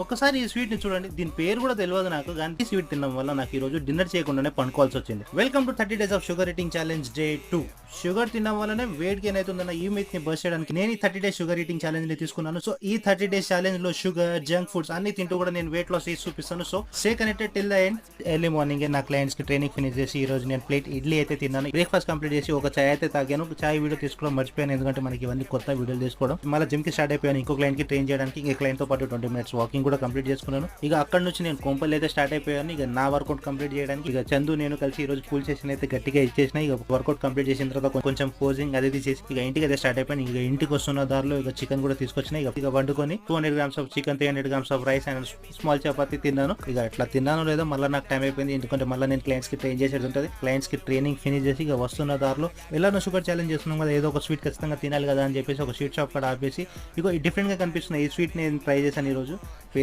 ఒకసారి ఈ స్వీట్ ని చూడండి, దీని పేరు కూడా తెలియదు నాకు, కానీ ఈ స్వీట్ తినడం వల్ల నాకు ఈ రోజు డిన్నర్ చేయకుండానే పండుకోవాల్సి వచ్చింది. Welcome to 30 days of sugar eating challenge day 2. Sugar తినడం వల్లనే వెయిట్ గెయిన్ అవుతుందన్న ఈ మిత్ ని బర్స్ట్ చేయడానికి నేను ఈ 30 డేస్ షుగర్ ఈటింగ్ ఛాలెంజ్ ని తీసుకున్నాను. సో ఈ 30 డేస్ ఛాలెంజ్ లో షుగర్, జంక్ ఫుడ్స్ అన్ని తింటూ కూడా నేను వెయిట్ లాస్ చేసి చూపిస్తాను. So stay connected till the end. Early morning నా క్లయింట్స్ కి ట్రైనింగ్ ఫినిష్ చేసి ఈ రోజు నేను ప్లేట్ ఇడ్లీ అయితే తిన్నాను. బ్రేక్ఫాస్ట్ కంప్లీట్ చేసి ఒక చాయ్ అయితే తాగాను. చాయ్ వీడియో తీసుకోవడం మర్చిపోయాను, ఎందుకంటే మనకి ఇవన్నీ కొత్త వీడియోలు తీసుకోవడం. మళ్ళీ జిమ్ కి స్టార్ట్ అయిపోయాను ఇంకో క్లయింట్ కి ట్రైన్ చేయడానికి. ఇంకో క్లయింట్ తో పాటు 20 minutes వాకింగ్ కూడా కంప్లీట్ చేసుకున్నాను. ఇక అక్కడ నుంచి నేను కొంపల్లి అయితే స్టార్ట్ అయిపోయాను. ఇక నా వర్కౌట్ కంప్లీట్ చేయడానికి ఇక చందు నేను కలిసి ఈ రోజు పూల్ సెషన్ అయితే గట్టిగా ఇచ్చేసిన. ఇక వర్కౌట్ కంప్లీట్ చేసిన తర్వాత కొంచెం పోజింగ్ అది చేసి ఇక ఇంటికి అయితే స్టార్ట్ అయిపోయాను. ఇక ఇంటికి వస్తున్న దారిలో ఇక చికెన్ కూడా తీసుకొచ్చిన. ఇక వండుకొని 200 grams of chicken, 300 grams of rice and small chapati తిన్నాను. ఇక అట్లా తిన్నాను లేదో మళ్ళీ నాకు టైం అయిపోయింది, ఎందుకంటే మళ్ళీ నేను క్లయింట్స్ కి ట్రైన్ చేసేది ఉంటుంది. క్లయింట్స్ కి ట్రైనింగ్ ఫినిష్ చేసి ఇక వస్తున్న దారిలో ఎలానో షుగర్ ఛాలెంజ్ చేస్తున్నాం కదా, ఏదో ఒక స్వీట్ ఖచ్చితంగా తినాలి కదా అని చెప్పేసి ఒక స్వీట్ షాప్ కూడా ఆపేసి ఇక డిఫరెంట్ గా కనిపిస్తున్న ఈ స్వీట్ నేను ట్రై చేశాను ఈ రోజు.